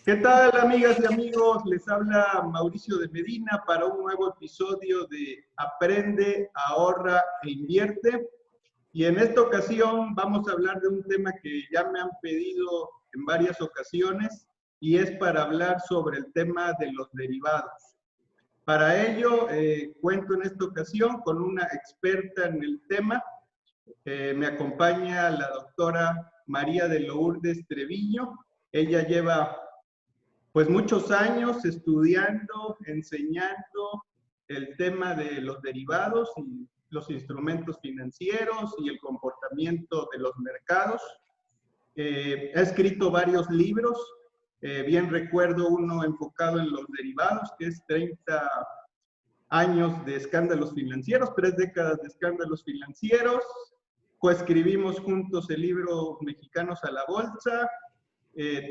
¿Qué tal, amigas y amigos? Les habla Mauricio de Medina para un nuevo episodio de Aprende, Ahorra e Invierte. Y en esta ocasión vamos a hablar de un tema que ya me han pedido en varias ocasiones y es para hablar sobre el tema de los derivados. Para ello, cuento en esta ocasión con una experta en el tema. Me acompaña la doctora María de Lourdes Treviño. Ella lleva pues muchos años estudiando, enseñando el tema de los derivados y los instrumentos financieros y el comportamiento de los mercados. Ha escrito varios libros, bien recuerdo uno enfocado en los derivados, que es 30 años de escándalos financieros, 3 décadas de escándalos financieros. Coescribimos juntos el libro Mexicanos a la Bolsa.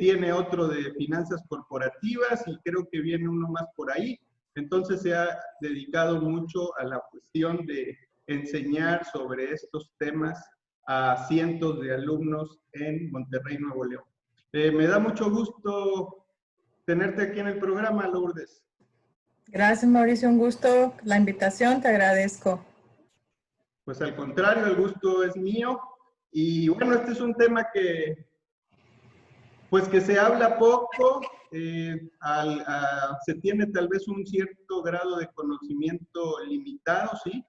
Tiene otro de finanzas corporativas y creo que viene uno más por ahí. Entonces se ha dedicado mucho a la cuestión de enseñar sobre estos temas a cientos de alumnos en Monterrey, Nuevo León. Me da mucho gusto tenerte aquí en el programa, Lourdes. Gracias, Mauricio, un gusto la invitación, te agradezco. Pues al contrario, el gusto es mío. Y bueno, este es un tema que se habla poco, se tiene tal vez un cierto grado de conocimiento limitado, ¿sí?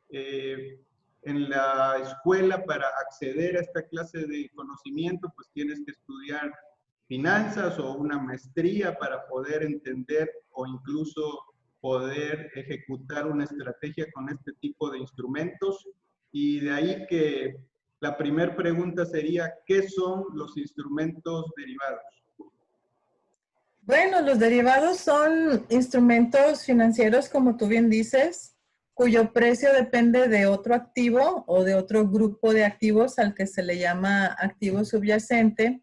En la escuela, para acceder a esta clase de conocimiento, pues tienes que estudiar finanzas o una maestría para poder entender o incluso poder ejecutar una estrategia con este tipo de instrumentos. Y de ahí que la primera pregunta sería, ¿qué son los instrumentos derivados? Bueno, los derivados son instrumentos financieros, como tú bien dices, cuyo precio depende de otro activo o de otro grupo de activos al que se le llama activo subyacente.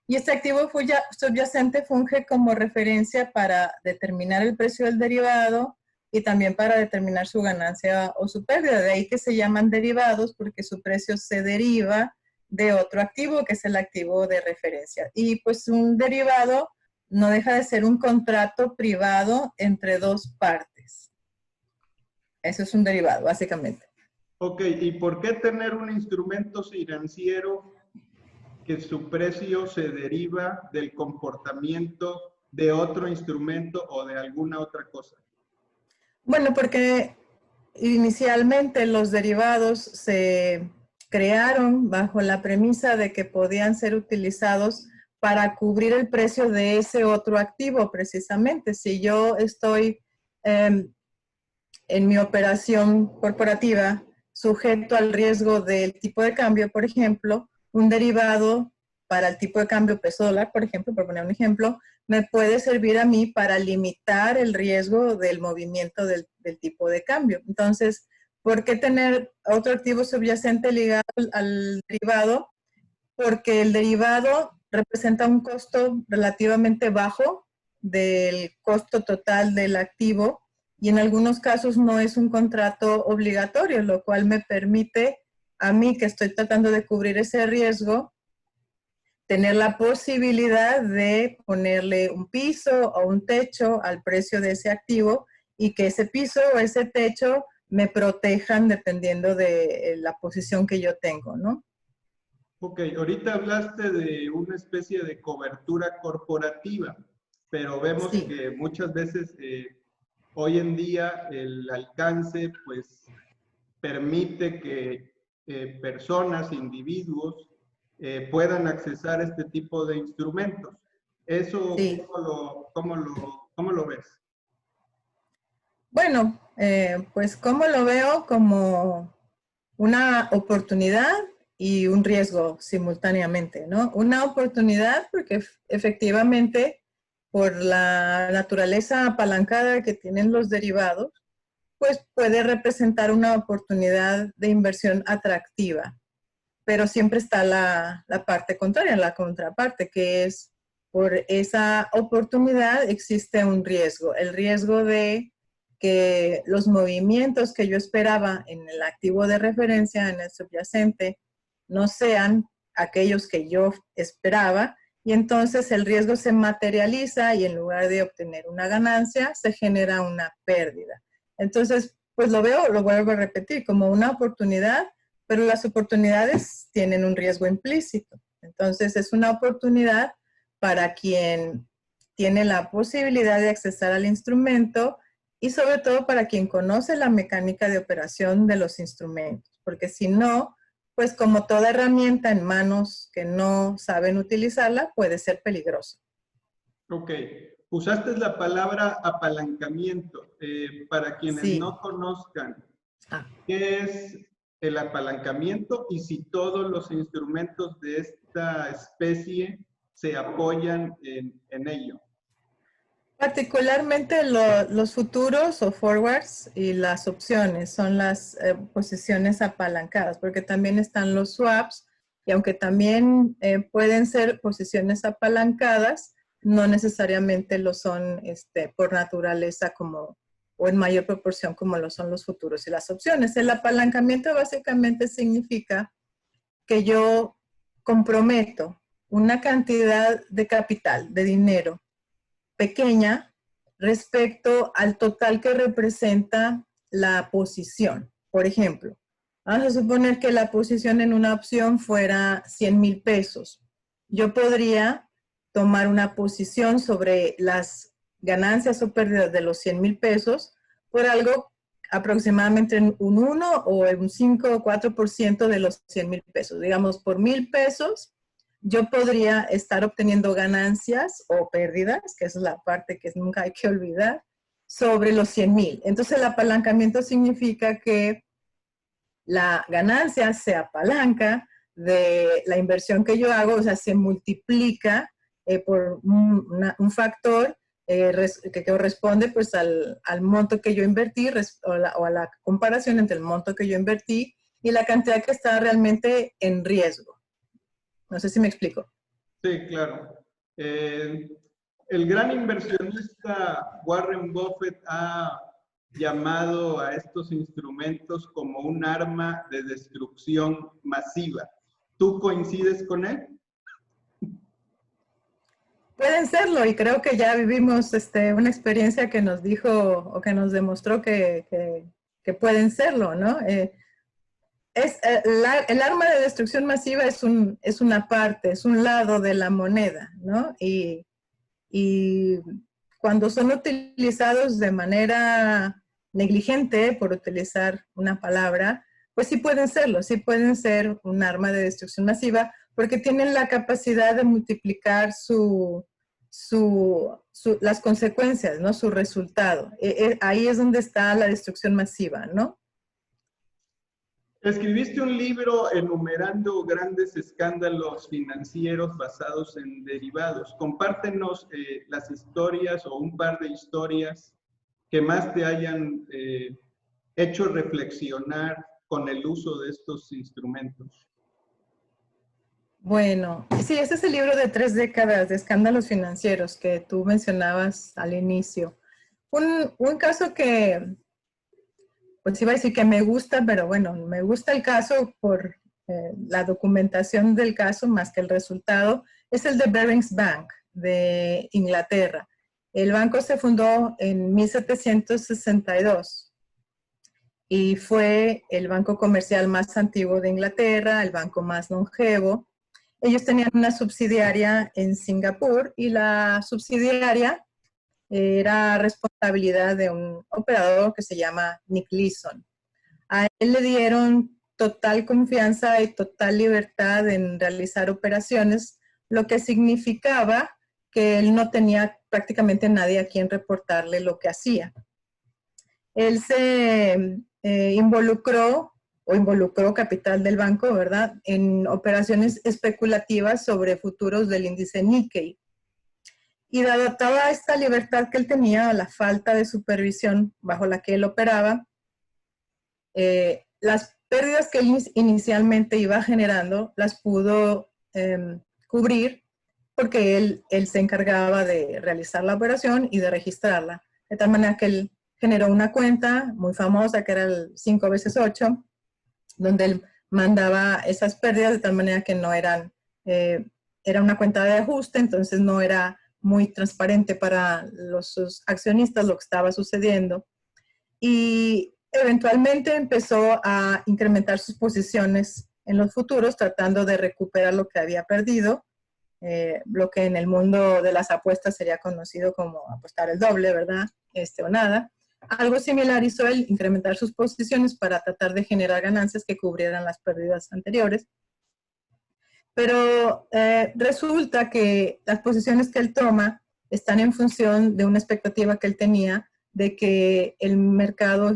Y este activo subyacente funge como referencia para determinar el precio del derivado y también para determinar su ganancia o su pérdida. De ahí que se llaman derivados, porque su precio se deriva de otro activo, que es el activo de referencia. Y pues un derivado no deja de ser un contrato privado entre dos partes. Eso es un derivado, básicamente. Ok, ¿y por qué tener un instrumento financiero que su precio se deriva del comportamiento de otro instrumento o de alguna otra cosa? Bueno, porque inicialmente los derivados se crearon bajo la premisa de que podían ser utilizados para cubrir el precio de ese otro activo, precisamente. Si yo estoy en mi operación corporativa sujeto al riesgo del tipo de cambio, por ejemplo, un derivado para el tipo de cambio peso dólar, por ejemplo, por poner un ejemplo, me puede servir a mí para limitar el riesgo del movimiento del tipo de cambio. Entonces, ¿por qué tener otro activo subyacente ligado al derivado? Porque el derivado representa un costo relativamente bajo del costo total del activo y en algunos casos no es un contrato obligatorio, lo cual me permite a mí, que estoy tratando de cubrir ese riesgo, tener la posibilidad de ponerle un piso o un techo al precio de ese activo y que ese piso o ese techo me protejan dependiendo de la posición que yo tengo, ¿no? Ok, ahorita hablaste de una especie de cobertura corporativa, pero vemos Sí. que muchas veces hoy en día el alcance pues permite que personas, individuos, puedan accesar este tipo de instrumentos. ¿Eso Sí. cómo lo ves? Bueno, pues como lo veo como una oportunidad y un riesgo simultáneamente, ¿no? Una oportunidad porque efectivamente por la naturaleza apalancada que tienen los derivados, pues puede representar una oportunidad de inversión atractiva. Pero siempre está la parte contraria, la contraparte, que es por esa oportunidad existe un riesgo. El riesgo de que los movimientos que yo esperaba en el activo de referencia, en el subyacente, no sean aquellos que yo esperaba y entonces el riesgo se materializa y en lugar de obtener una ganancia, se genera una pérdida. Entonces, pues lo veo, lo vuelvo a repetir, como una oportunidad, pero las oportunidades tienen un riesgo implícito. Entonces, es una oportunidad para quien tiene la posibilidad de accesar al instrumento y sobre todo para quien conoce la mecánica de operación de los instrumentos, porque si no, pues como toda herramienta en manos que no saben utilizarla, puede ser peligroso. Ok, usaste la palabra apalancamiento. Para quienes Sí. no conozcan, ¿qué es el apalancamiento y si todos los instrumentos de esta especie se apoyan en ello? Particularmente los futuros o forwards y las opciones son las posiciones apalancadas, porque también están los swaps y aunque también pueden ser posiciones apalancadas, no necesariamente lo son por naturaleza como o en mayor proporción como lo son los futuros y las opciones. El apalancamiento básicamente significa que yo comprometo una cantidad de capital, de dinero, pequeña respecto al total que representa la posición. Por ejemplo, vamos a suponer que la posición en una opción fuera 100,000 pesos. Yo podría tomar una posición sobre las ganancias o pérdidas de los 100,000 pesos por algo aproximadamente un 1 o un 5 o 4% de los 100,000 pesos. Digamos, por 1,000 pesos, yo podría estar obteniendo ganancias o pérdidas, que esa es la parte que nunca hay que olvidar, sobre los 100,000. Entonces, el apalancamiento significa que la ganancia se apalanca de la inversión que yo hago, o sea, se multiplica por un factor que corresponde pues al monto que yo invertí o a la comparación entre el monto que yo invertí y la cantidad que está realmente en riesgo. No sé si me explico. Sí, claro. El gran inversionista Warren Buffett ha llamado a estos instrumentos como un arma de destrucción masiva. ¿Tú coincides con él? Pueden serlo y creo que ya vivimos una experiencia que nos dijo o que nos demostró que pueden serlo, ¿no? El arma de destrucción masiva es una parte, es un lado de la moneda, ¿no? Y cuando son utilizados de manera negligente, por utilizar una palabra, pues sí pueden ser un arma de destrucción masiva porque tienen la capacidad de multiplicar las consecuencias, ¿no? Su resultado. Ahí es donde está la destrucción masiva, ¿no? Escribiste un libro enumerando grandes escándalos financieros basados en derivados. Compártenos las historias o un par de historias que más te hayan hecho reflexionar con el uso de estos instrumentos. Bueno, sí, ese es el libro de 3 décadas de escándalos financieros que tú mencionabas al inicio. Un caso que, pues iba a decir que me gusta, pero bueno, me gusta el caso por la documentación del caso más que el resultado, es el de Barings Bank de Inglaterra. El banco se fundó en 1762 y fue el banco comercial más antiguo de Inglaterra, el banco más longevo. Ellos tenían una subsidiaria en Singapur y la subsidiaria era responsabilidad de un operador que se llama Nick Leeson. A él le dieron total confianza y total libertad en realizar operaciones, lo que significaba que él no tenía prácticamente nadie a quien reportarle lo que hacía. Él se involucró capital del banco, ¿verdad?, en operaciones especulativas sobre futuros del índice Nikkei. Y dado toda esta libertad que él tenía, la falta de supervisión bajo la que él operaba, las pérdidas que él inicialmente iba generando las pudo cubrir porque él se encargaba de realizar la operación y de registrarla. De tal manera que él generó una cuenta muy famosa que era el 5 veces 8, donde él mandaba esas pérdidas de tal manera que no eran era una cuenta de ajuste, entonces no era muy transparente para los accionistas lo que estaba sucediendo. Y eventualmente empezó a incrementar sus posiciones en los futuros, tratando de recuperar lo que había perdido, lo que en el mundo de las apuestas sería conocido como apostar el doble, ¿verdad? O nada. Algo similar hizo él, incrementar sus posiciones para tratar de generar ganancias que cubrieran las pérdidas anteriores. Pero resulta que las posiciones que él toma están en función de una expectativa que él tenía de que el mercado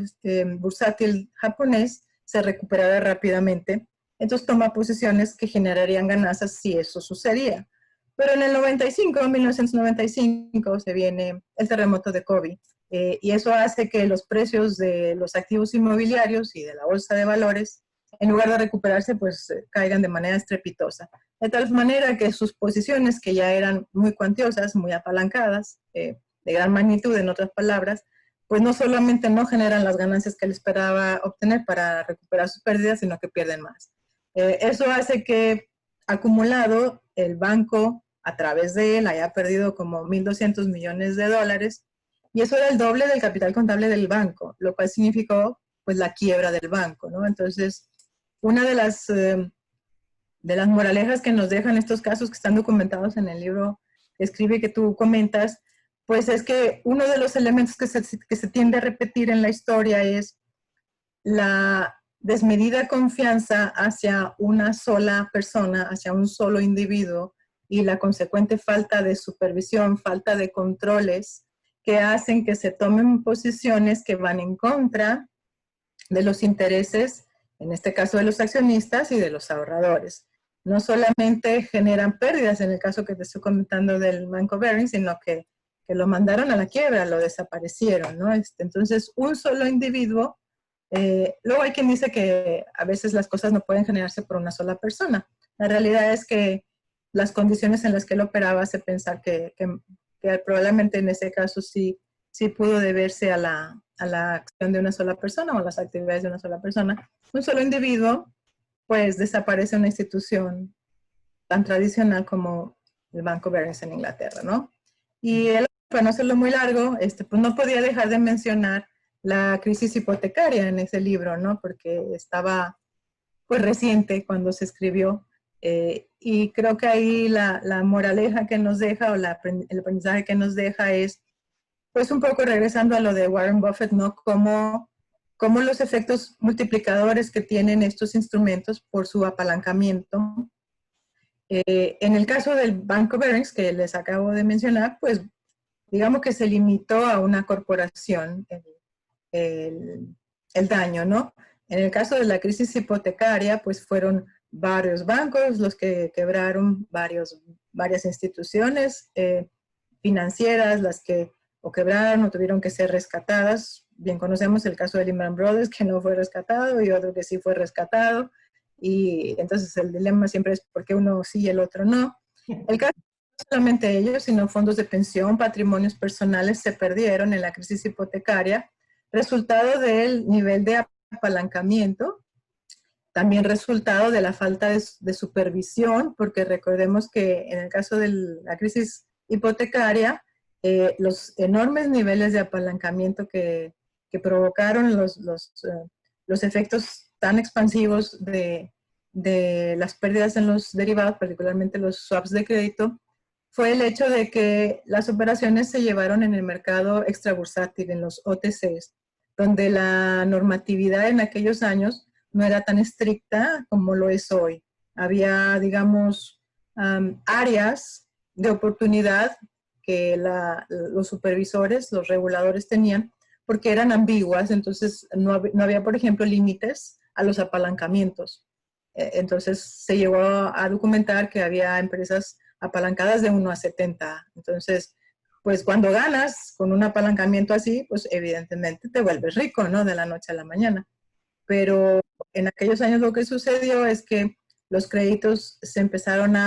bursátil japonés se recuperara rápidamente. Entonces toma posiciones que generarían ganancias si eso sucedía. Pero en el 1995, se viene el terremoto de Kobe. Y eso hace que los precios de los activos inmobiliarios y de la bolsa de valores, en lugar de recuperarse, pues caigan de manera estrepitosa. De tal manera que sus posiciones, que ya eran muy cuantiosas, muy apalancadas, de gran magnitud, en otras palabras, pues no solamente no generan las ganancias que él esperaba obtener para recuperar sus pérdidas, sino que pierden más. Eso hace que, acumulado, el banco, a través de él, haya perdido como 1.200 millones de dólares, y eso era el doble del capital contable del banco, lo cual significó pues la quiebra del banco, ¿no? Entonces, una de las moralejas que nos dejan estos casos que están documentados en el libro que escribe que tú comentas, pues es que uno de los elementos que se tiende a repetir en la historia es la desmedida confianza hacia una sola persona, hacia un solo individuo, y la consecuente falta de supervisión, falta de controles, que hacen que se tomen posiciones que van en contra de los intereses, en este caso de los accionistas y de los ahorradores. No solamente generan pérdidas, en el caso que te estoy comentando del Banco Barings, sino que lo mandaron a la quiebra, lo desaparecieron, ¿no? Entonces, un solo individuo, luego hay quien dice que a veces las cosas no pueden generarse por una sola persona. La realidad es que las condiciones en las que él operaba hace pensar que probablemente en ese caso sí pudo deberse a la acción de una sola persona o a las actividades de una sola persona. Un solo individuo, pues desaparece una institución tan tradicional como el Banco Barings en Inglaterra, ¿no? Y él, para no hacerlo muy largo, pues no podía dejar de mencionar la crisis hipotecaria en ese libro, ¿no? Porque estaba pues reciente cuando se escribió. Y creo que ahí la moraleja que nos deja o el aprendizaje que nos deja es, pues un poco regresando a lo de Warren Buffett, ¿no? Cómo los efectos multiplicadores que tienen estos instrumentos por su apalancamiento. En el caso del Banco Barings, que les acabo de mencionar, pues digamos que se limitó a una corporación el daño, ¿no? En el caso de la crisis hipotecaria, pues fueron varios bancos los que quebraron, varias instituciones financieras las que o quebraron o tuvieron que ser rescatadas. Bien conocemos el caso de Lehman Brothers, que no fue rescatado, y otro que sí fue rescatado. Y entonces el dilema siempre es por qué uno sí y el otro no. El caso no solamente ellos, sino fondos de pensión, patrimonios personales se perdieron en la crisis hipotecaria, resultado del nivel de apalancamiento, también resultado de la falta de supervisión, porque recordemos que en el caso de la crisis hipotecaria, los enormes niveles de apalancamiento que provocaron los efectos tan expansivos de las pérdidas en los derivados, particularmente los swaps de crédito, fue el hecho de que las operaciones se llevaron en el mercado extrabursátil, en los OTCs, donde la normatividad en aquellos años no era tan estricta como lo es hoy. Había, digamos, áreas de oportunidad que los supervisores, los reguladores tenían, porque eran ambiguas, entonces no había, por ejemplo, límites a los apalancamientos. Entonces se llegó a documentar que había empresas apalancadas de 1 a 70. Entonces, pues cuando ganas con un apalancamiento así, pues evidentemente te vuelves rico, ¿no? De la noche a la mañana. Pero en aquellos años lo que sucedió es que los créditos se empezaron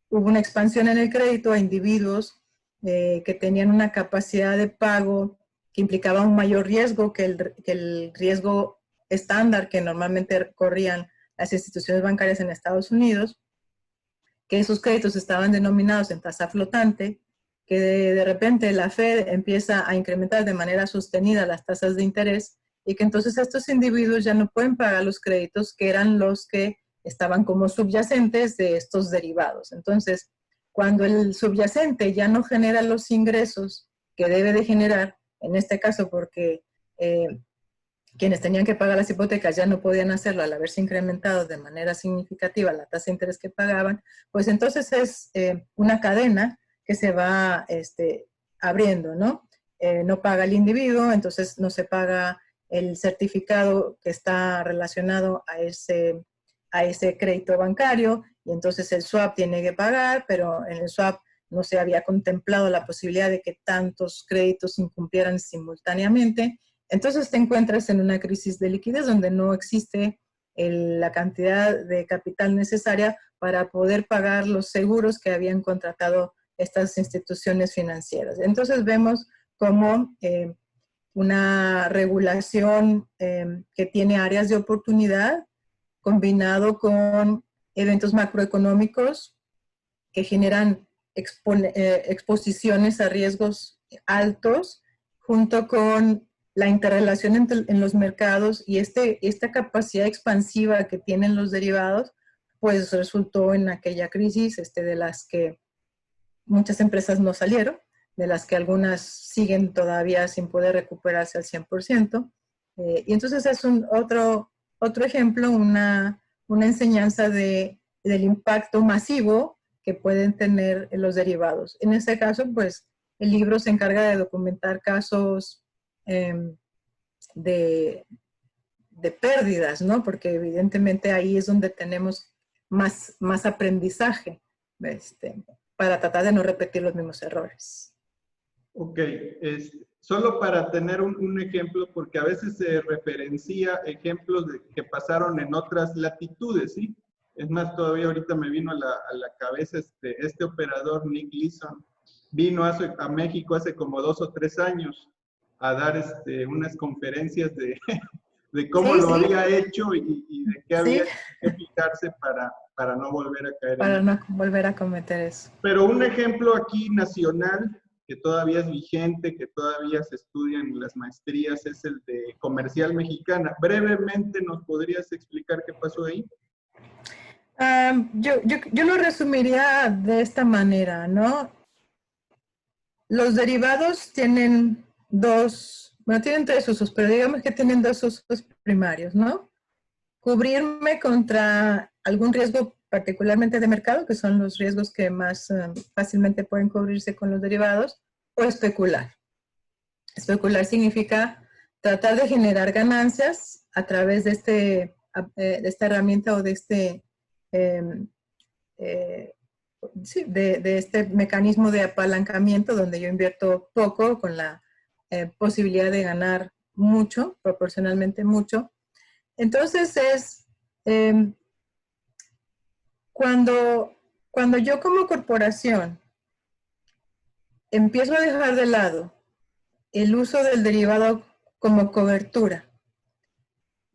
hubo una expansión en el crédito a individuos que tenían una capacidad de pago que implicaba un mayor riesgo que el riesgo estándar que normalmente corrían las instituciones bancarias en Estados Unidos. que esos créditos estaban denominados en tasa flotante, que de repente la Fed empieza a incrementar de manera sostenida las tasas de interés y que entonces estos individuos ya no pueden pagar los créditos que eran los que estaban como subyacentes de estos derivados. Entonces, cuando el subyacente ya no genera los ingresos que debe de generar, en este caso porque quienes tenían que pagar las hipotecas ya no podían hacerlo al haberse incrementado de manera significativa la tasa de interés que pagaban, pues entonces es una cadena que se va abriendo, ¿no? No paga el individuo, entonces no se paga el certificado que está relacionado a ese crédito bancario, y entonces el swap tiene que pagar, pero en el swap no se había contemplado la posibilidad de que tantos créditos incumplieran simultáneamente. Entonces te encuentras en una crisis de liquidez donde no existe la cantidad de capital necesaria para poder pagar los seguros que habían contratado estas instituciones financieras. Entonces vemos como una regulación que tiene áreas de oportunidad combinado con eventos macroeconómicos que generan exposiciones a riesgos altos, junto con la interrelación en los mercados y esta capacidad expansiva que tienen los derivados, pues resultó en aquella crisis de las que muchas empresas no salieron, de las que algunas siguen todavía sin poder recuperarse al 100%. Y entonces es otro ejemplo, una enseñanza del impacto masivo que pueden tener los derivados. En este caso, pues, el libro se encarga de documentar casos de pérdidas, ¿no? Porque evidentemente ahí es donde tenemos más aprendizaje para tratar de no repetir los mismos errores. Ok, solo para tener un ejemplo, porque a veces se referencia ejemplos que pasaron en otras latitudes, ¿sí? Es más, todavía ahorita me vino a la cabeza este operador, Nick Leeson, vino a México hace como 2 o 3 años a dar unas conferencias de cómo lo había hecho y de qué había que fijarse para no volver a caer para no volver a cometer eso. Pero un ejemplo aquí nacional que todavía es vigente, que todavía se estudia en las maestrías, es el de Comercial Mexicana. Brevemente, ¿nos podrías explicar qué pasó ahí? Yo lo resumiría de esta manera, ¿no? Los derivados tienen tienen 3 usos, pero digamos que tienen 2 usos primarios, ¿no? Cubrirme contra algún riesgo particularmente de mercado, que son los riesgos que más fácilmente pueden cubrirse con los derivados, o especular. Especular significa tratar de generar ganancias a través de esta herramienta o de este mecanismo de apalancamiento donde yo invierto poco con la posibilidad de ganar mucho, proporcionalmente mucho. Entonces cuando yo como corporación empiezo a dejar de lado el uso del derivado como cobertura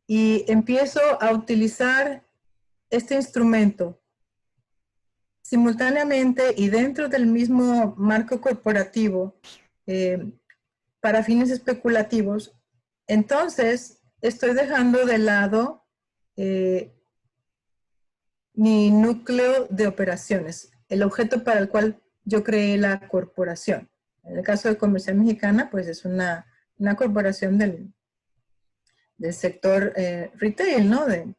y empiezo a utilizar este instrumento simultáneamente y dentro del mismo marco corporativo para fines especulativos, entonces estoy dejando de lado mi núcleo de operaciones, el objeto para el cual yo creé la corporación. En el caso de Comercial Mexicana, pues es una corporación del sector retail, ¿no? De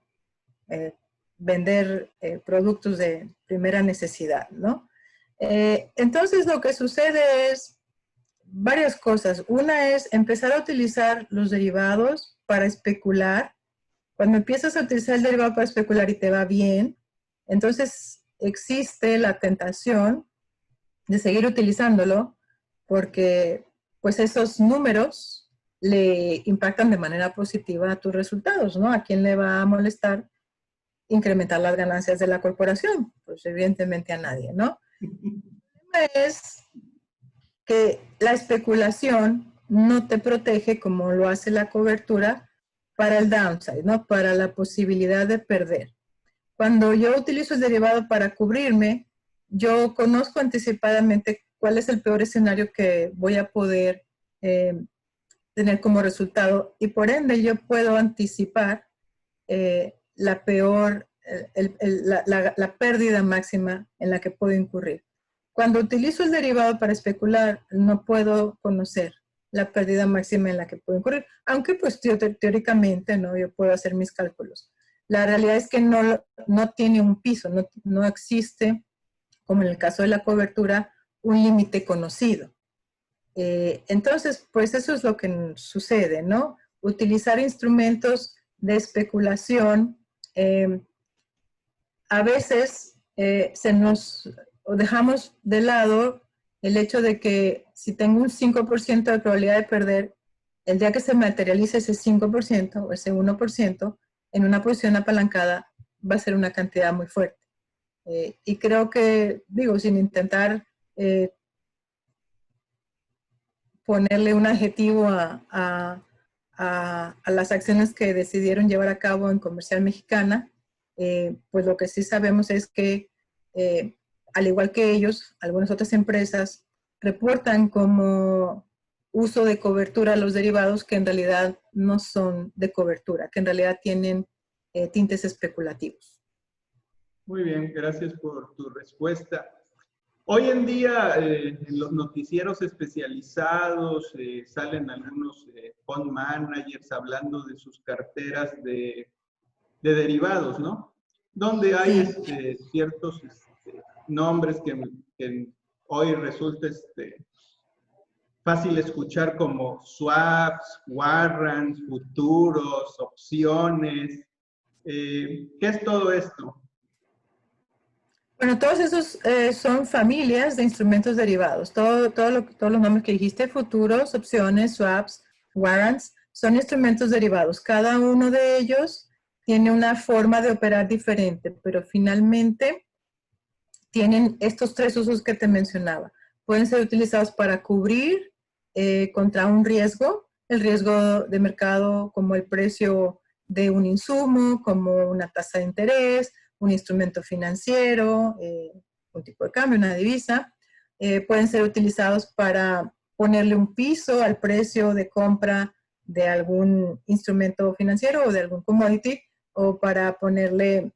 vender productos de primera necesidad, ¿no? Entonces lo que sucede es varias cosas. Una es empezar a utilizar los derivados para especular. Cuando empiezas a utilizar el derivado para especular y te va bien, entonces existe la tentación de seguir utilizándolo porque pues esos números le impactan de manera positiva a tus resultados, ¿no? ¿A quién le va a molestar incrementar las ganancias de la corporación? Pues evidentemente a nadie, ¿no? El problema es que la especulación no te protege como lo hace la cobertura para el downside, ¿no? Para la posibilidad de perder. Cuando yo utilizo el derivado para cubrirme, yo conozco anticipadamente cuál es el peor escenario que voy a poder tener como resultado y por ende yo puedo anticipar la peor, la pérdida máxima en la que puedo incurrir. Cuando utilizo el derivado para especular, no puedo conocer la pérdida máxima en la que puedo incurrir, aunque pues teóricamente, ¿no? Yo puedo hacer mis cálculos. La realidad es que no tiene un piso, no existe, como en el caso de la cobertura, un límite conocido. Entonces, pues eso es lo que sucede, ¿no? Utilizar instrumentos de especulación, a veces dejamos de lado el hecho de que si tengo un 5% de probabilidad de perder, el día que se materialice ese 5% o ese 1% en una posición apalancada va a ser una cantidad muy fuerte. Y creo que, digo, sin intentar ponerle un adjetivo a las acciones que decidieron llevar a cabo en Comercial Mexicana, pues lo que sí sabemos es que, al igual que ellos, algunas otras empresas reportan como uso de cobertura a los derivados que en realidad no son de cobertura, que en realidad tienen tintes especulativos. Muy bien, gracias por tu respuesta. Hoy en día, en los noticieros especializados, salen algunos fund managers hablando de sus carteras de derivados, ¿no? Donde hay ciertos nombres que hoy resulta fácil escuchar como swaps, warrants, futuros, opciones. ¿Qué es todo esto? Bueno, todos esos son familias de instrumentos derivados. Todos los nombres que dijiste, futuros, opciones, swaps, warrants, son instrumentos derivados. Cada uno de ellos tiene una forma de operar diferente, pero finalmente tienen estos tres usos que te mencionaba. Pueden ser utilizados para cubrir contra un riesgo, el riesgo de mercado como el precio de un insumo, como una tasa de interés, un instrumento financiero, un tipo de cambio, una divisa. Pueden ser utilizados para ponerle un piso al precio de compra de algún instrumento financiero o de algún commodity, o para ponerle,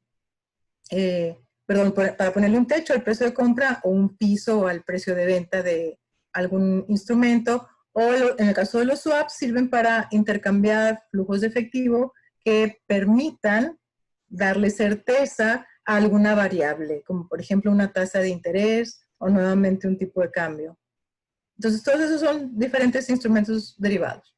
para ponerle un techo al precio de compra o un piso al precio de venta de algún instrumento. O en el caso de los swaps, sirven para intercambiar flujos de efectivo que permitan darle certeza a alguna variable, como por ejemplo una tasa de interés o nuevamente un tipo de cambio. Entonces, todos esos son diferentes instrumentos derivados.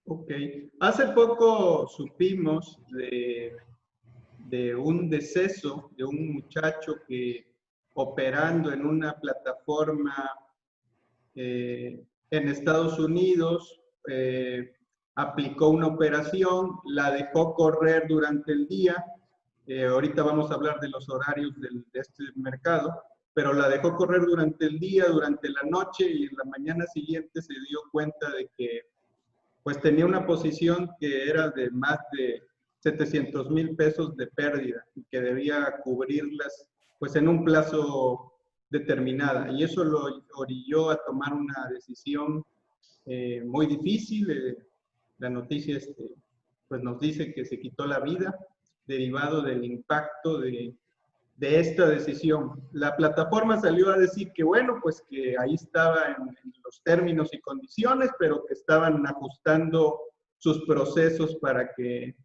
Ok. Hace poco supimos de un deceso de un muchacho que operando en una plataforma en Estados Unidos, aplicó una operación, la dejó correr durante el día. Ahorita vamos a hablar de los horarios de este mercado, pero la dejó correr durante el día, durante la noche, y en la mañana siguiente se dio cuenta de que pues tenía una posición que era de más de 700,000 pesos de pérdida y que debía cubrirlas pues en un plazo determinada. Y eso lo orilló a tomar una decisión muy difícil. La noticia pues nos dice que se quitó la vida derivado del impacto de esta decisión. La plataforma salió a decir que bueno, pues que ahí estaba en los términos y condiciones, pero que estaban ajustando sus procesos para que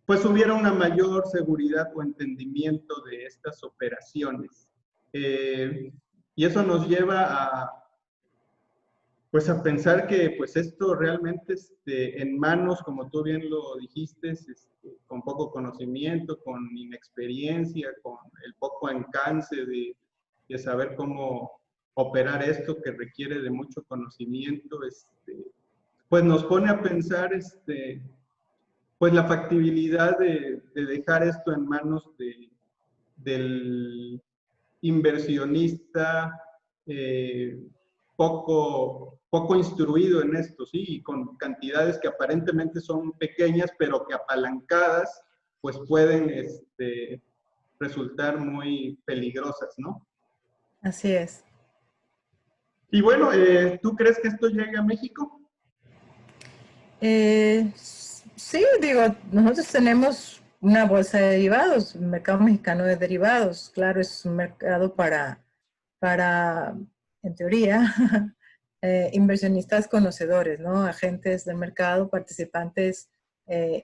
pues hubiera una mayor seguridad o entendimiento de estas operaciones. Y eso nos lleva pues a pensar que pues esto realmente en manos, como tú bien lo dijiste, con poco conocimiento, con inexperiencia, con el poco alcance de saber cómo operar esto que requiere de mucho conocimiento, pues nos pone a pensar pues la factibilidad de dejar esto en manos del inversionista poco instruido en esto, ¿sí? Y con cantidades que aparentemente son pequeñas, pero que apalancadas, pues pueden resultar muy peligrosas, ¿no? Así es. Y bueno, ¿tú crees que esto llegue a México? Sí, digo, nosotros tenemos una bolsa de derivados, el mercado mexicano de derivados. Claro, es un mercado para en teoría, inversionistas conocedores, ¿no? Agentes del mercado, participantes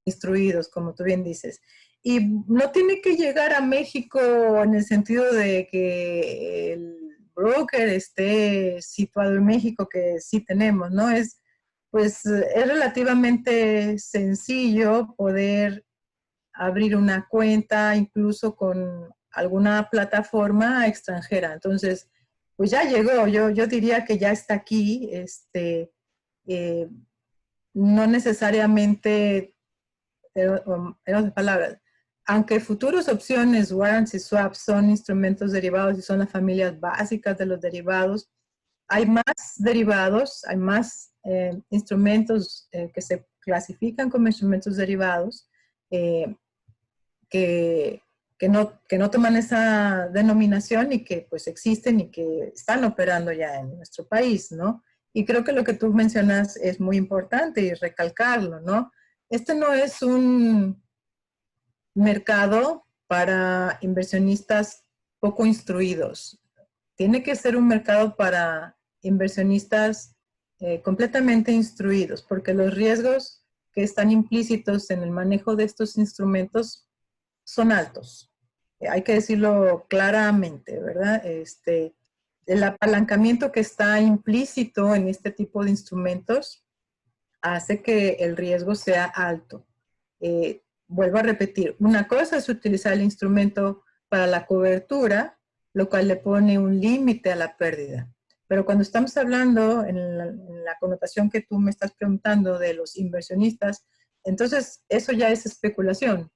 instruidos, como tú bien dices. Y no tiene que llegar a México en el sentido de que el broker esté situado en México, que sí tenemos, ¿no? Pues es relativamente sencillo poder abrir una cuenta incluso con alguna plataforma extranjera. Entonces, pues ya llegó, yo diría que ya está aquí, eh, no necesariamente, en otras palabras, aunque futuros opciones, warrants y swaps son instrumentos derivados y son las familias básicas de los derivados, hay más derivados, hay más instrumentos que se clasifican como instrumentos derivados eh, que no toman esa denominación y que pues existen y que están operando ya en nuestro país, ¿no? Y creo que lo que tú mencionas es muy importante y recalcarlo, ¿no? Este no es un mercado para inversionistas poco instruidos. Tiene que ser un mercado para inversionistas completamente instruidos, porque los riesgos que están implícitos en el manejo de estos instrumentos son altos. Hay que decirlo claramente, ¿verdad? El apalancamiento que está implícito en este tipo de instrumentos hace que el riesgo sea alto. Vuelvo a repetir, una cosa es utilizar el instrumento para la cobertura, lo cual le pone un límite a la pérdida. Pero cuando estamos hablando en la connotación que tú me estás preguntando de los inversionistas, entonces eso ya es especulación.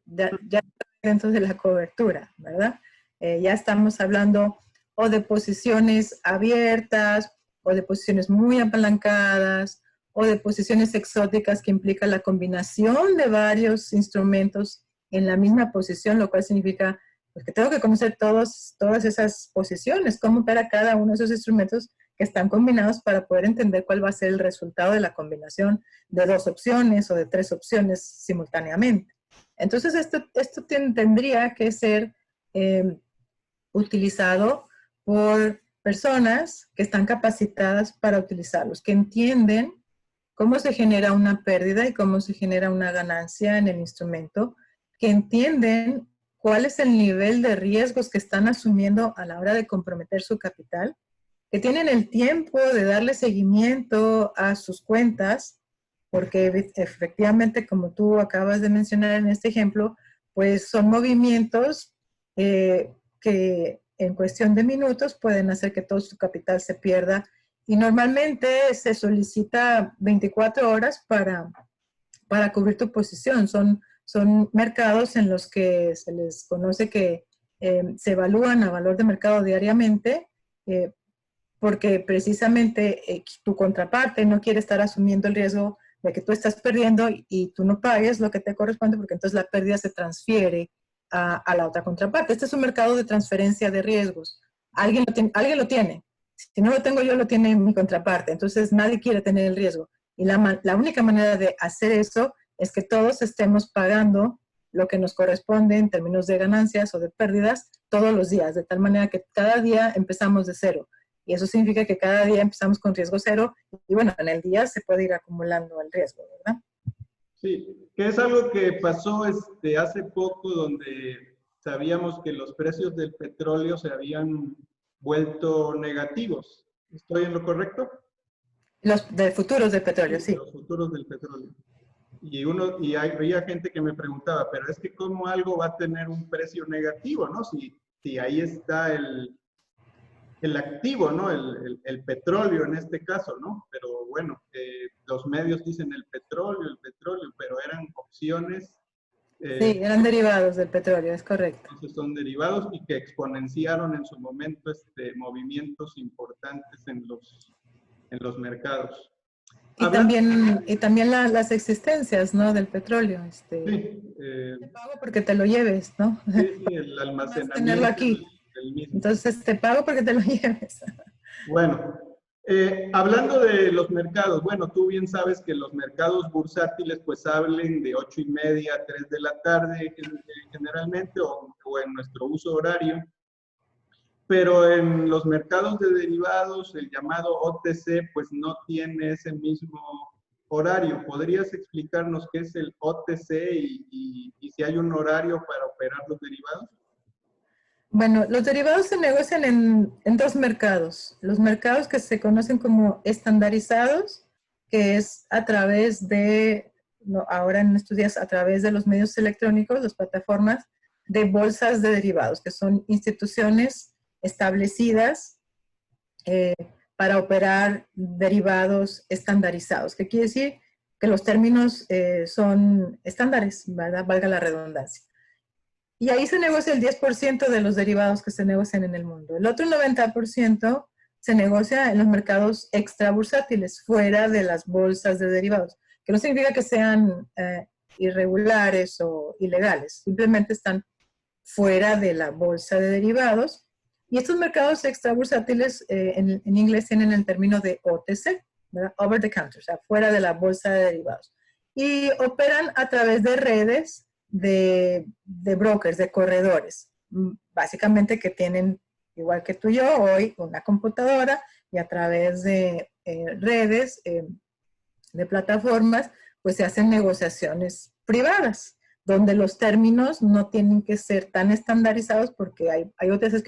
Ya dentro de la cobertura, ¿verdad? Ya estamos hablando o de posiciones abiertas, o de posiciones muy apalancadas, o de posiciones exóticas que implica la combinación de varios instrumentos en la misma posición, lo cual significa pues, que tengo que conocer todas esas posiciones, cómo opera cada uno de esos instrumentos que están combinados para poder entender cuál va a ser el resultado de la combinación de dos opciones o de tres opciones simultáneamente. Entonces, esto tendría que ser utilizado por personas que están capacitadas para utilizarlos, que entienden cómo se genera una pérdida y cómo se genera una ganancia en el instrumento, que entienden cuál es el nivel de riesgos que están asumiendo a la hora de comprometer su capital, que tienen el tiempo de darle seguimiento a sus cuentas, porque efectivamente, como tú acabas de mencionar en este ejemplo, pues son movimientos que en cuestión de minutos pueden hacer que todo su capital se pierda y normalmente se solicita 24 horas para cubrir tu posición. Son mercados en los que se les conoce que se evalúan a valor de mercado diariamente porque precisamente tu contraparte no quiere estar asumiendo el riesgo de que tú estás perdiendo y tú no pagues lo que te corresponde porque entonces la pérdida se transfiere a la otra contraparte. Este es un mercado de transferencia de riesgos. Alguien lo tiene. Si no lo tengo yo, lo tiene mi contraparte. Entonces nadie quiere tener el riesgo. Y la única manera de hacer eso es que todos estemos pagando lo que nos corresponde en términos de ganancias o de pérdidas todos los días, de tal manera que cada día empezamos de cero. Y eso significa que cada día empezamos con riesgo cero y bueno, en el día se puede ir acumulando el riesgo, ¿verdad? Sí, que es algo que pasó hace poco donde sabíamos que los precios del petróleo se habían vuelto negativos. ¿Estoy en lo correcto? Los de futuros de petróleo, Sí, sí. los futuros del petróleo. Había gente que me preguntaba, pero es que cómo algo va a tener un precio negativo, ¿no? Si ahí está el activo, ¿no? El petróleo en este caso, ¿no? Pero bueno, los medios dicen el petróleo, pero eran opciones, Sí, eran derivados del petróleo, es correcto. entonces son derivados y que exponenciaron en su momento movimientos importantes en los mercados. Hablando, y también las existencias, ¿no? Del petróleo. sí, Te pago porque te lo lleves, ¿no? sí, sí, el Más tenerlo almacenamiento aquí. del mismo. Entonces te pago porque te lo lleves. Bueno, hablando de los mercados, bueno, tú bien sabes que los mercados bursátiles pues hablen de 8:30 a 3 de la tarde generalmente o en nuestro uso horario, pero en los mercados de derivados, el llamado OTC, pues no tiene ese mismo horario. ¿Podrías explicarnos qué es el OTC y si hay un horario para operar los derivados? Bueno, los derivados se negocian en dos mercados. Los mercados que se conocen como estandarizados, que es a través de, no, ahora en estos días, a través de los medios electrónicos, las plataformas de bolsas de derivados, que son instituciones establecidas para operar derivados estandarizados, que quiere decir que los términos son estándares, ¿verdad? Valga la redundancia. Y ahí se negocia el 10% de los derivados que se negocian en el mundo. El otro 90% se negocia en los mercados extrabursátiles, fuera de las bolsas de derivados, que no significa que sean irregulares o ilegales, simplemente están fuera de la bolsa de derivados. Y estos mercados extrabursátiles en inglés tienen el término de OTC, ¿verdad? Over the counter, o sea, fuera de la bolsa de derivados. Y operan a través de redes de brokers, de corredores, básicamente que tienen, igual que tú y yo, hoy una computadora y a través de redes, de plataformas, pues se hacen negociaciones privadas, donde los términos no tienen que ser tan estandarizados porque hay OTCs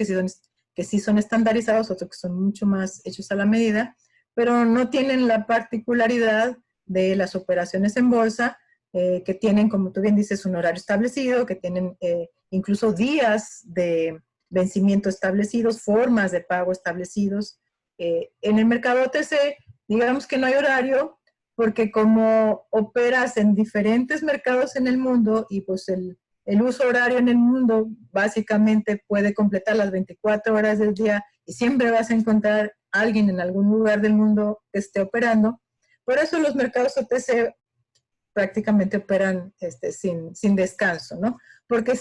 que sí son estandarizados, otros que son mucho más hechos a la medida, pero no tienen la particularidad de las operaciones en bolsa, que tienen, como tú bien dices, un horario establecido, que tienen incluso días de vencimiento establecidos, formas de pago establecidos. En el mercado OTC, digamos que no hay horario, porque como operas en diferentes mercados en el mundo y pues el uso horario en el mundo básicamente puede completar las 24 horas del día y siempre vas a encontrar a alguien en algún lugar del mundo que esté operando. Por eso los mercados OTC prácticamente operan sin descanso, ¿no? Porque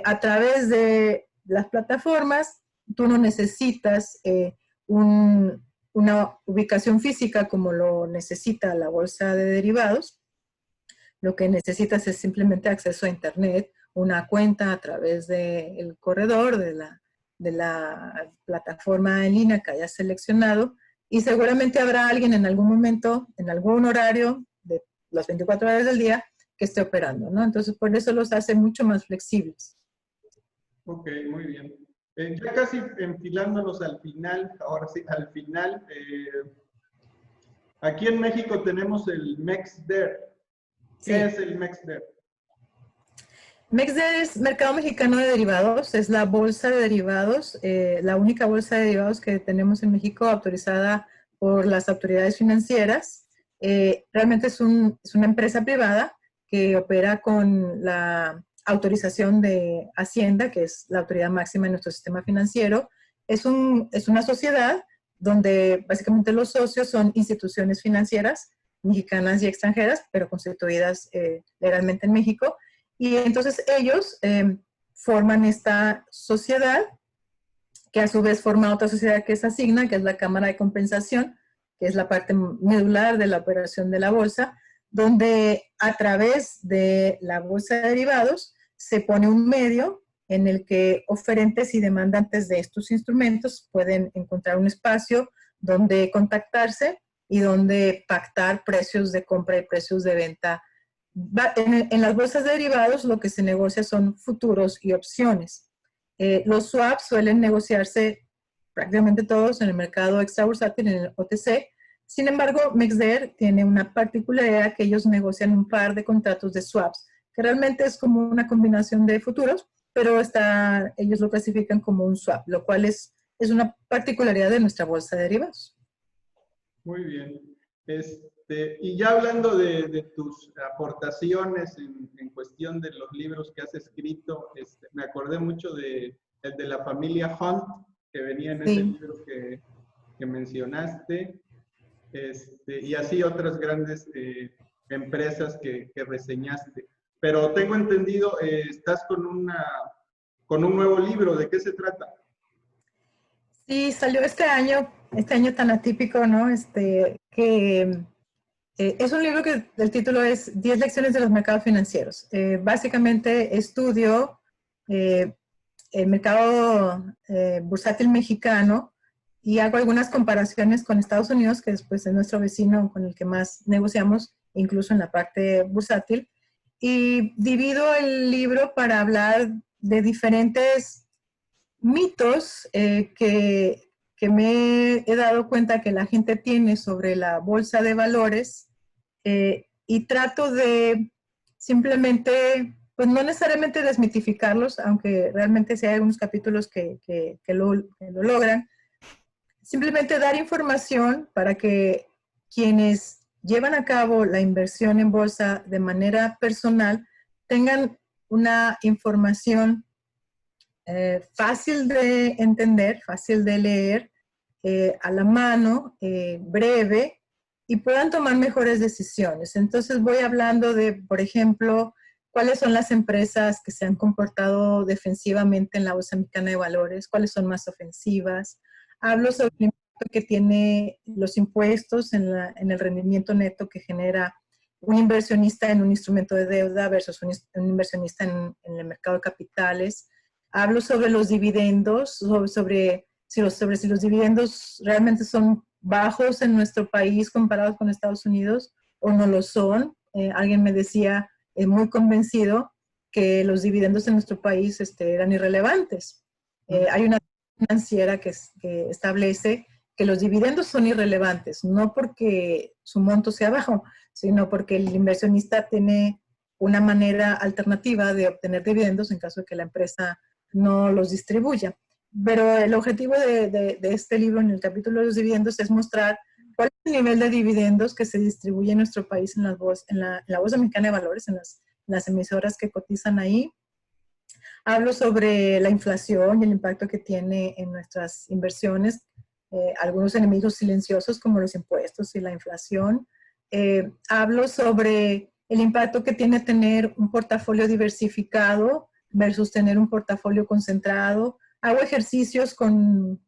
a través de las plataformas tú no necesitas una ubicación física como lo necesita la bolsa de derivados. Lo que necesitas es simplemente acceso a Internet, una cuenta a través del corredor, de la plataforma en línea que hayas seleccionado, y seguramente habrá alguien en algún momento, en algún horario de las 24 horas del día, que esté operando, ¿no? Entonces, por eso los hace mucho más flexibles. Ok, muy bien. Ya casi enfilándonos al final, ahora sí, al final, aquí en México tenemos el MEXDER. ¿Qué Sí. es el MEXDER? MEXDER es Mercado Mexicano de Derivados, es la bolsa de derivados, la única bolsa de derivados que tenemos en México autorizada por las autoridades financieras. Realmente es una empresa privada que opera con la autorización de Hacienda, que es la autoridad máxima en nuestro sistema financiero. Es una sociedad donde básicamente los socios son instituciones financieras mexicanas y extranjeras, pero constituidas legalmente en México. Y entonces ellos forman esta sociedad, que a su vez forma otra sociedad que es Asigna, que es la Cámara de Compensación, que es la parte medular de la operación de la bolsa, donde a través de la bolsa de derivados se pone un medio en el que oferentes y demandantes de estos instrumentos pueden encontrar un espacio donde contactarse y donde pactar precios de compra y precios de venta. En las bolsas de derivados lo que se negocia son futuros y opciones. Los swaps suelen negociarse prácticamente todos en el mercado extrabursátil, en el OTC. Sin embargo, MEXDER tiene una particularidad, que ellos negocian un par de contratos de swaps, que realmente es como una combinación de futuros, pero ellos lo clasifican como un swap, lo cual es una particularidad de nuestra bolsa de derivados. Muy bien. Y ya hablando de tus aportaciones en cuestión de los libros que has escrito, me acordé mucho el de la familia Hunt, que venía en ese Sí. libro que mencionaste. y así otras grandes empresas que reseñaste. Pero tengo entendido, estás con un nuevo libro. ¿De qué se trata? Sí, salió este año tan atípico, ¿no? Es un libro que el título es 10 lecciones de los mercados financieros. Básicamente estudio el mercado bursátil mexicano y hago algunas comparaciones con Estados Unidos, que después es nuestro vecino con el que más negociamos, incluso en la parte bursátil. Y divido el libro para hablar de diferentes mitos que me he dado cuenta que la gente tiene sobre la bolsa de valores, y trato de simplemente, pues no necesariamente desmitificarlos, aunque realmente sí hay algunos capítulos que lo logran, simplemente dar información para que quienes llevan a cabo la inversión en bolsa de manera personal tengan una información fácil de entender, fácil de leer, a la mano, breve, y puedan tomar mejores decisiones. Entonces voy hablando de, por ejemplo, cuáles son las empresas que se han comportado defensivamente en la Bolsa Mexicana de Valores, cuáles son más ofensivas. Hablo sobre el impacto que tiene los impuestos en el rendimiento neto que genera un inversionista en un instrumento de deuda versus un inversionista en el mercado de capitales. Hablo sobre los dividendos, sobre si los dividendos realmente son bajos en nuestro país comparados con Estados Unidos o no lo son. Alguien me decía muy convencido que los dividendos en nuestro país eran irrelevantes. Hay una financiera que establece que los dividendos son irrelevantes, no porque su monto sea bajo, sino porque el inversionista tiene una manera alternativa de obtener dividendos en caso de que la empresa no los distribuya. Pero el objetivo de este libro, en el capítulo de los dividendos, es mostrar cuál es el nivel de dividendos que se distribuye en nuestro país en la Bolsa Mexicana de Valores, en las emisoras que cotizan ahí. Hablo sobre la inflación y el impacto que tiene en nuestras inversiones, algunos enemigos silenciosos como los impuestos y la inflación. Hablo sobre el impacto que tiene tener un portafolio diversificado versus tener un portafolio concentrado. Hago ejercicios con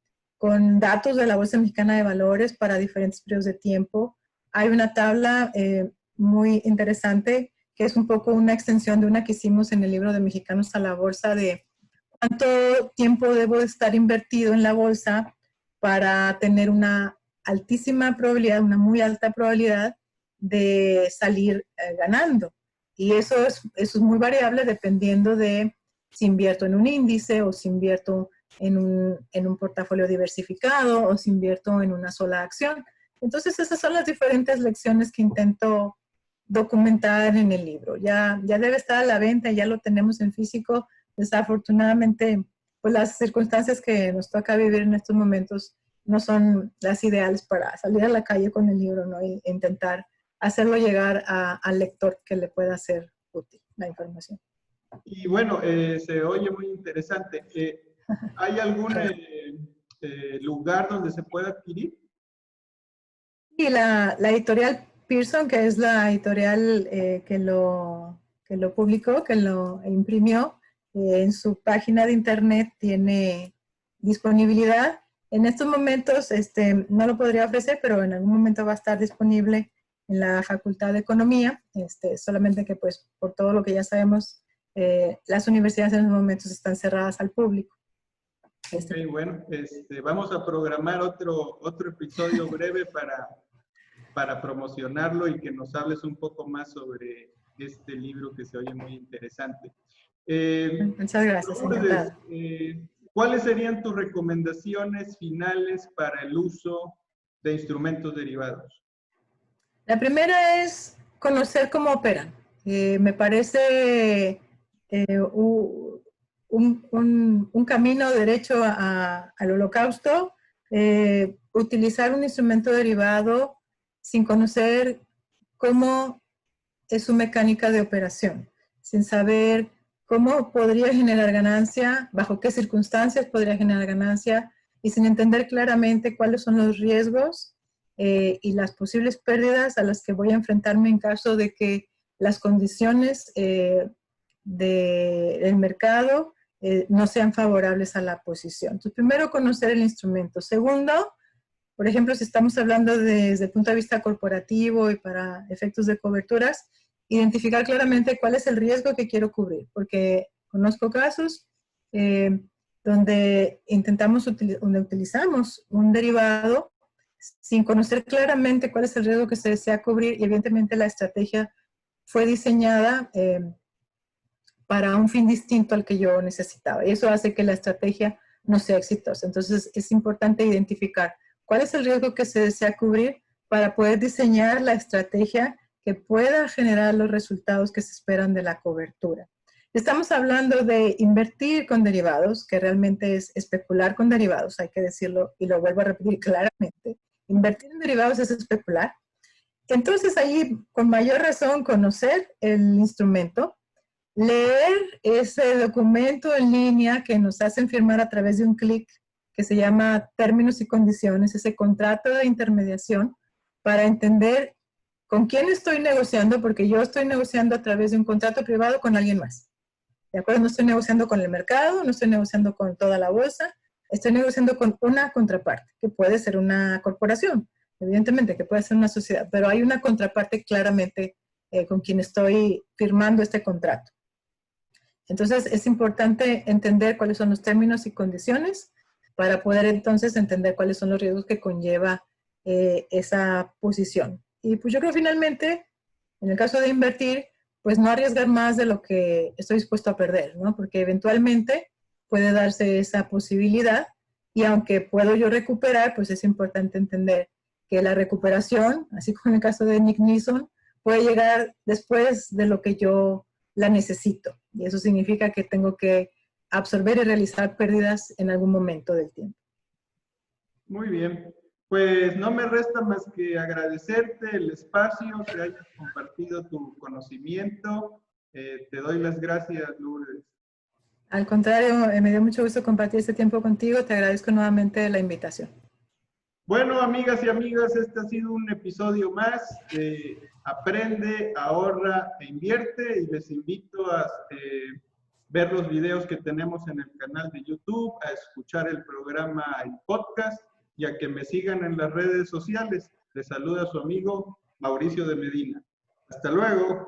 datos de la Bolsa Mexicana de Valores para diferentes periodos de tiempo. Hay una tabla muy interesante que es un poco una extensión de una que hicimos en el libro de Mexicanos a la Bolsa, de cuánto tiempo debo estar invertido en la bolsa para tener una altísima probabilidad, una muy alta probabilidad de salir ganando. Y eso es muy variable dependiendo de si invierto en un índice o si invierto en un portafolio diversificado o si invierto en una sola acción. Entonces esas son las diferentes lecciones que intento documentar en el libro. Ya debe estar a la venta, ya lo tenemos en físico. Desafortunadamente, pues las circunstancias que nos toca vivir en estos momentos no son las ideales para salir a la calle con el libro, ¿no? E intentar hacerlo llegar al lector que le pueda ser útil la información. Y bueno, se oye muy interesante. ¿Hay algún lugar donde se pueda adquirir? Y la editorial Pearson, que es la editorial que lo publicó, que lo imprimió, en su página de internet tiene disponibilidad. En estos momentos no lo podría ofrecer, pero en algún momento va a estar disponible en la Facultad de Economía, solamente que pues por todo lo que ya sabemos, las universidades en estos momentos están cerradas al público. Ok, bueno, vamos a programar otro episodio breve para promocionarlo y que nos hables un poco más sobre este libro que se oye muy interesante. Muchas gracias, Lourdes, ¿cuáles serían tus recomendaciones finales para el uso de instrumentos derivados? La primera es conocer cómo operan. Me parece un camino derecho al holocausto, utilizar un instrumento derivado sin conocer cómo es su mecánica de operación, sin saber cómo podría generar ganancia, bajo qué circunstancias podría generar ganancia, y sin entender claramente cuáles son los riesgos y las posibles pérdidas a las que voy a enfrentarme en caso de que las condiciones del mercado no sean favorables a la posición. Entonces, primero, conocer el instrumento. Segundo, por ejemplo, si estamos hablando desde el punto de vista corporativo y para efectos de coberturas, identificar claramente cuál es el riesgo que quiero cubrir, porque conozco casos donde donde utilizamos un derivado sin conocer claramente cuál es el riesgo que se desea cubrir y evidentemente la estrategia fue diseñada para un fin distinto al que yo necesitaba. Y eso hace que la estrategia no sea exitosa. Entonces, es importante identificar cuál es el riesgo que se desea cubrir para poder diseñar la estrategia que pueda generar los resultados que se esperan de la cobertura. Estamos hablando de invertir con derivados, que realmente es especular con derivados, hay que decirlo y lo vuelvo a repetir claramente. Invertir en derivados es especular. Entonces, ahí, con mayor razón, conocer el instrumento, leer ese documento en línea que nos hacen firmar a través de un clic que se llama términos y condiciones, ese contrato de intermediación, para entender con quién estoy negociando, porque yo estoy negociando a través de un contrato privado con alguien más. ¿De acuerdo? No estoy negociando con el mercado, no estoy negociando con toda la bolsa, estoy negociando con una contraparte, que puede ser una corporación, evidentemente, que puede ser una sociedad, pero hay una contraparte claramente con quien estoy firmando este contrato. Entonces, es importante entender cuáles son los términos y condiciones para poder entonces entender cuáles son los riesgos que conlleva esa posición. Y pues yo creo finalmente, en el caso de invertir, pues no arriesgar más de lo que estoy dispuesto a perder, ¿no? Porque eventualmente puede darse esa posibilidad y aunque puedo yo recuperar, pues es importante entender que la recuperación, así como en el caso de Nick Neeson, puede llegar después de lo que yo la necesito. Y eso significa que tengo que absorber y realizar pérdidas en algún momento del tiempo. Muy bien. Pues no me resta más que agradecerte el espacio, que hayas compartido tu conocimiento. Te doy las gracias, Lourdes. Al contrario, me dio mucho gusto compartir este tiempo contigo. Te agradezco nuevamente la invitación. Bueno, amigas y amigos, este ha sido un episodio más de Aprende, Ahorra e Invierte, y les invito a ver los videos que tenemos en el canal de YouTube, a escuchar el programa en podcast y a que me sigan en las redes sociales. Les saluda su amigo Mauricio de Medina. Hasta luego.